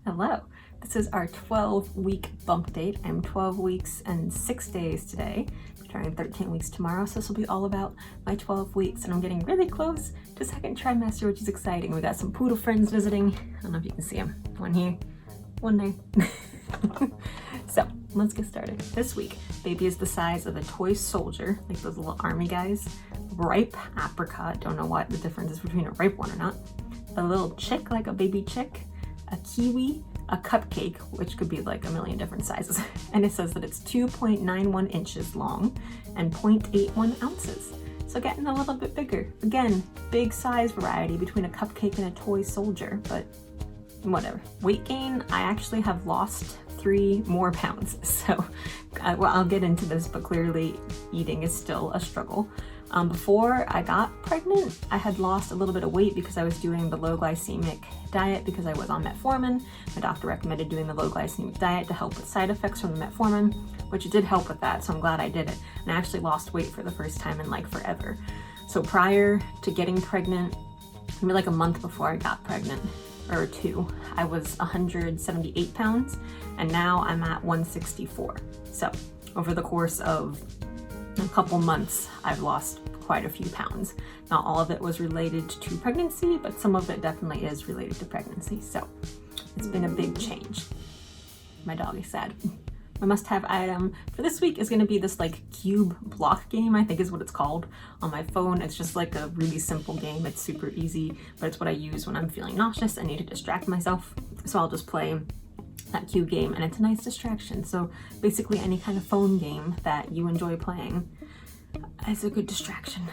Hello, this is our 12-week bump date. I'm 12 weeks and 6 days today. I'm turning 13 weeks tomorrow, so this will be all about my 12 weeks, and I'm getting really close to second trimester, which is exciting. We got some poodle friends visiting. I don't know if you can see them. One here, one there. So let's get started. This week, baby is the size of a toy soldier, like those little army guys. Ripe apricot, don't know what the difference is between a ripe one or not. A little chick, like a baby chick. A kiwi, a cupcake, which could be like a million different sizes. And it says that it's 2.91 inches long and 0.81 ounces. So getting a little bit bigger. Again, big size variety between a cupcake and a toy soldier, but whatever. Weight gain, I actually have lost 3 more pounds. So well, I'll get into this, but clearly eating is still a struggle. Before I got pregnant, I had lost a little bit of weight because I was doing the low glycemic diet because I was on metformin. My doctor recommended doing the low glycemic diet to help with side effects from the metformin, which it did help with that, so I'm glad I did it. And I actually lost weight for the first time in like forever. So prior to getting pregnant, maybe like a month before I got pregnant, or 2, I was 178 pounds, and now I'm at 164. So over the course of a couple months, I've lost quite a few pounds. Not all of it was related to pregnancy, but some of it definitely is related to pregnancy. So it's been a big change. My dog is sad. My must-have item for this week is going to be this like cube block game, I think is what it's called, on my phone. It's just like a really simple game. It's super easy, but it's what I use when I'm feeling nauseous. I need to distract myself. So I'll just play that cube game, and it's a nice distraction. So basically any kind of phone game that you enjoy playing is a good distraction.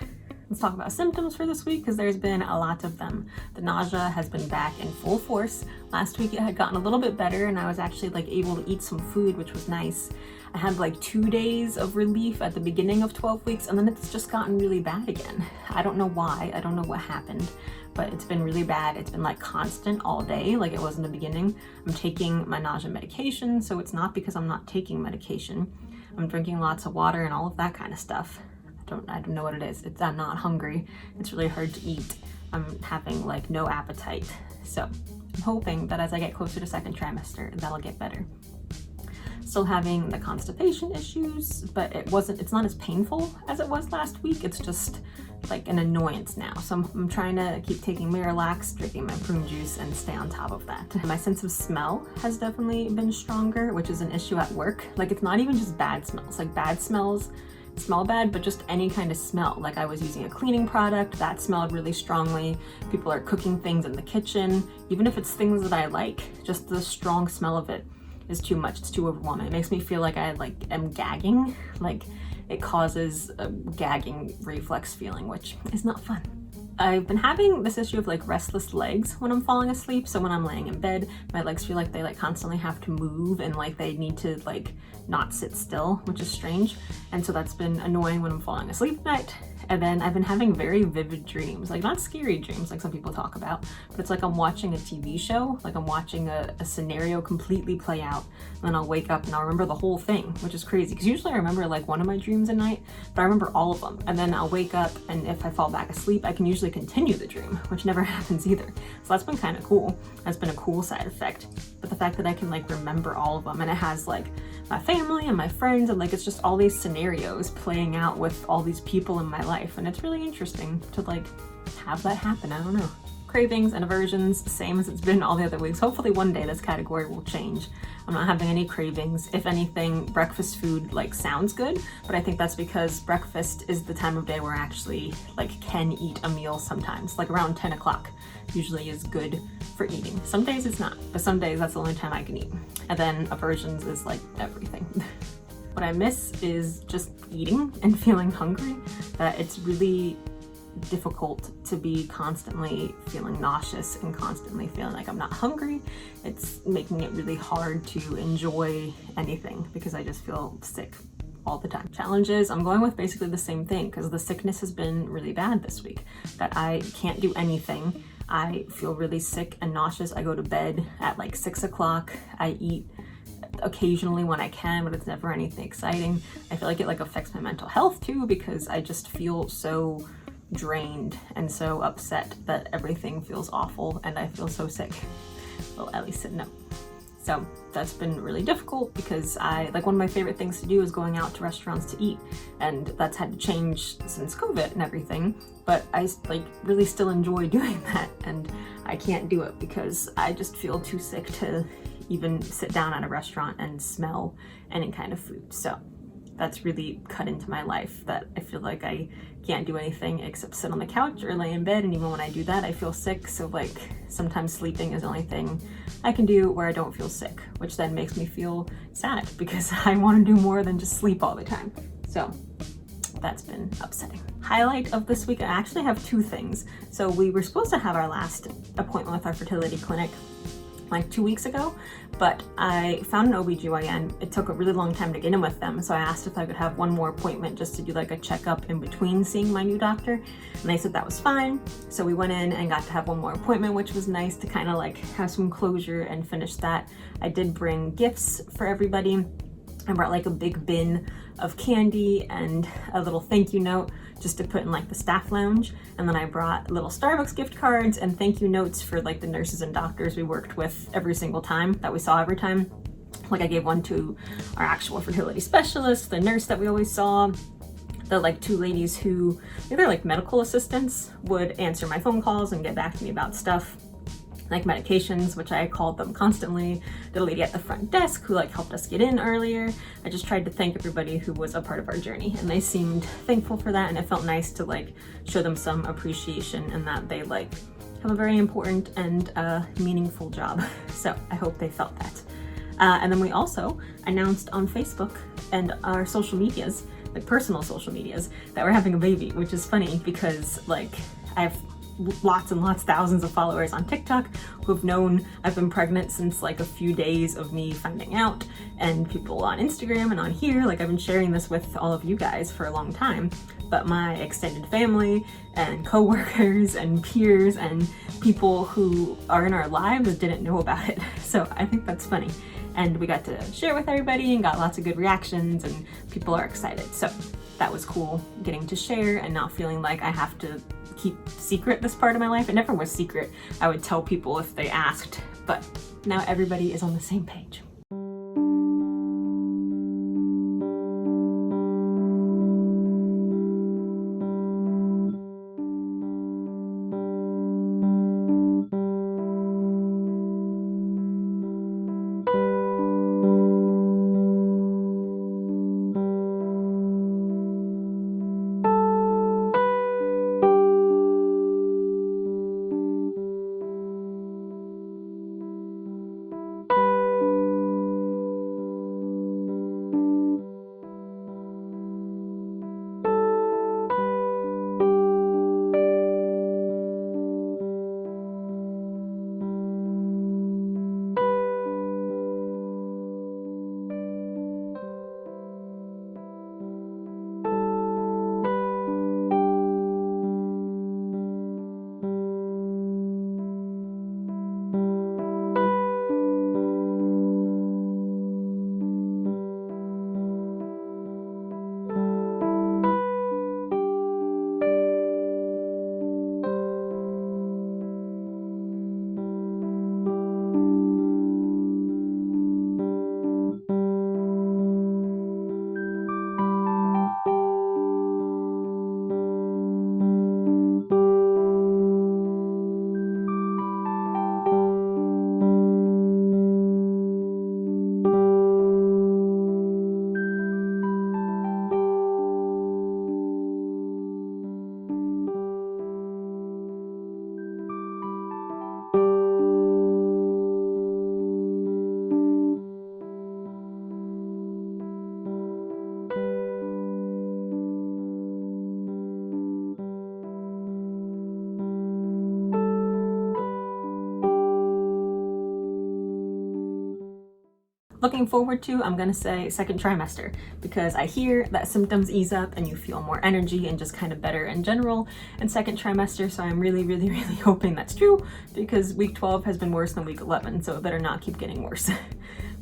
Let's talk about symptoms for this week because there's been a lot of them. The nausea has been back in full force. Last week it had gotten a little bit better and I was actually like able to eat some food, which was nice. I had like 2 days of relief at the beginning of 12 weeks and then it's just gotten really bad again. I don't know why, I don't know what happened, but it's been really bad. It's been like constant all day, like it was in the beginning. I'm taking my nausea medication, so it's not because I'm not taking medication. I'm drinking lots of water and all of that kind of stuff. I don't know what it is. I'm not hungry. It's really hard to eat. I'm having like no appetite. So I'm hoping that as I get closer to second trimester, that'll get better. Still having the constipation issues, but it's not as painful as it was last week. It's just like an annoyance now. So I'm trying to keep taking Miralax, drinking my prune juice, and stay on top of that. My sense of smell has definitely been stronger, which is an issue at work. Like it's not even just bad smells. Like bad smells smell bad, but just any kind of smell. Like I was using a cleaning product that smelled really strongly. People are cooking things in the kitchen. Even if it's things that I like, just the strong smell of it is too much. It's too overwhelming. It makes me feel like I am gagging. Like it causes a gagging reflex feeling, which is not fun. I've been having this issue of like restless legs when I'm falling asleep. So when I'm laying in bed, my legs feel like they like constantly have to move and like they need to like not sit still, which is strange. And so that's been annoying when I'm falling asleep at night. And then I've been having very vivid dreams, like not scary dreams like some people talk about, but it's like I'm watching a TV show, like I'm watching a scenario completely play out, and then I'll wake up and I'll remember the whole thing, which is crazy because usually I remember like one of my dreams at night, but I remember all of them. And then I'll wake up and if I fall back asleep, I can usually continue the dream, which never happens either. So that's been kind of cool. That's been a cool side effect. But the fact that I can like remember all of them, and it has like my family and my friends, and like it's just all these scenarios playing out with all these people in my life, and it's really interesting to like have that happen. I don't know. Cravings and aversions, same as it's been all the other weeks. Hopefully one day this category will change. I'm not having any cravings. If anything, breakfast food like sounds good, but I think that's because breakfast is the time of day where I actually like can eat a meal sometimes, like around 10 o'clock usually is good for eating. Some days it's not, but some days that's the only time I can eat. And then aversions is like everything. What I miss is just eating and feeling hungry. It's really difficult to be constantly feeling nauseous and constantly feeling like I'm not hungry. It's making it really hard to enjoy anything because I just feel sick all the time. Challenges, I'm going with basically the same thing because the sickness has been really bad this week, that I can't do anything. I feel really sick and nauseous. I go to bed at like 6 o'clock. I eat occasionally when I can, but it's never anything exciting. I feel like it like affects my mental health too because I just feel so drained and so upset that everything feels awful and I feel so sick. Well, at least sit no. So that's been really difficult because one of my favorite things to do is going out to restaurants to eat, and that's had to change since COVID and everything, but I really still enjoy doing that, and I can't do it because I just feel too sick to even sit down at a restaurant and smell any kind of food. So that's really cut into my life, that I feel like I can't do anything except sit on the couch or lay in bed, and even when I do that I feel sick. So sometimes sleeping is the only thing I can do where I don't feel sick, which then makes me feel sad because I want to do more than just sleep all the time. So that's been upsetting. Highlight of this week, I actually have two things. So we were supposed to have our last appointment with our fertility clinic like 2 weeks ago, but I found an OBGYN. It took a really long time to get in with them, so I asked if I could have one more appointment just to do a checkup in between seeing my new doctor, and they said that was fine. So we went in and got to have one more appointment, which was nice to kind of have some closure and finish that. I did bring gifts for everybody. I brought a big bin of candy and a little thank you note just to put in the staff lounge. And then I brought little Starbucks gift cards and thank you notes for the nurses and doctors we worked with every single time that we saw every time. I gave one to our actual fertility specialist, the nurse that we always saw, the two ladies who, they're medical assistants, would answer my phone calls and get back to me about stuff. Medications, which I called them constantly, the lady at the front desk who helped us get in earlier. I just tried to thank everybody who was a part of our journey, and they seemed thankful for that, and it felt nice to show them some appreciation and that they have a very important and meaningful job. So I hope they felt that. And then we also announced on Facebook and our social medias, personal social medias, that we're having a baby, which is funny because I've lots and lots, thousands of followers on TikTok who have known I've been pregnant since a few days of me finding out, and people on Instagram and on here, I've been sharing this with all of you guys for a long time, but my extended family and coworkers and peers and people who are in our lives didn't know about it. So I think that's funny, and we got to share with everybody and got lots of good reactions, and people are excited. So that was cool, getting to share and not feeling like I have to keep secret this part of my life. It never was secret. I would tell people if they asked, but now everybody is on the same page. Looking forward to, I'm gonna say second trimester, because I hear that symptoms ease up and you feel more energy and just kind of better in general in second trimester. So I'm really hoping that's true, because week 12 has been worse than week 11, so it better not keep getting worse.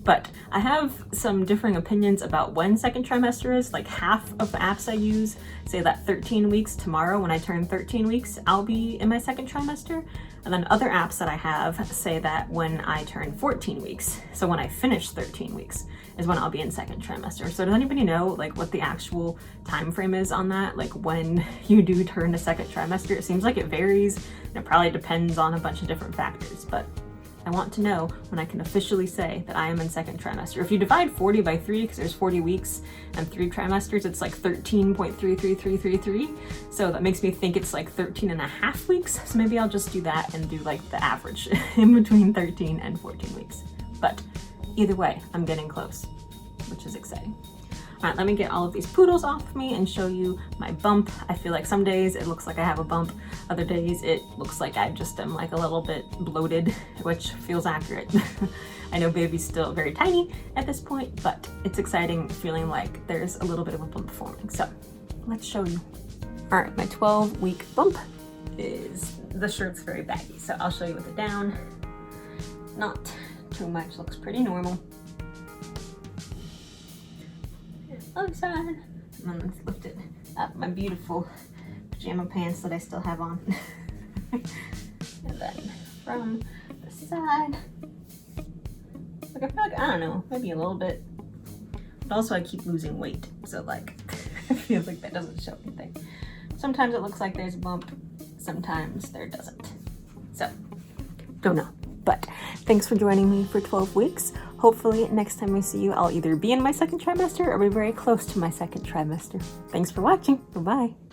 But I have some differing opinions about when second trimester is. Like half of the apps I use say that 13 weeks tomorrow, when I turn 13 weeks, I'll be in my second trimester. And then other apps that I have say that when I turn 14 weeks, so when I finish 13 weeks, is when I'll be in second trimester. So does anybody know like what the actual time frame is on that? Like when you do turn to second trimester? It seems like it varies, and it probably depends on a bunch of different factors, but I want to know when I can officially say that I am in second trimester. If you divide 40 by 3, because there's 40 weeks and 3 trimesters, it's like 13.33333. So that makes me think it's like 13 and a half weeks. So maybe I'll just do that and do like the average in between 13 and 14 weeks. But either way, I'm getting close, which is exciting. All right, let me get all of these poodles off me and show you my bump. I feel like some days it looks like I have a bump. Other days it looks like I just am like a little bit bloated, which feels accurate. I know baby's still very tiny at this point, but it's exciting feeling like there's a little bit of a bump forming. So let's show you. All right, my 12-week bump is, the shirt's very baggy, so I'll show you with it down. Not too much, looks pretty normal. Other side, and then let's lift it up. My beautiful pajama pants that I still have on. And then from the side, like I feel like, I don't know, maybe a little bit, but also I keep losing weight, so like I feel like that doesn't show anything. Sometimes it looks like there's a bump, sometimes there doesn't. So don't know. But thanks for joining me for 12 weeks. Hopefully next time I see you, I'll either be in my second trimester or be very close to my second trimester. Thanks for watching. Bye-bye.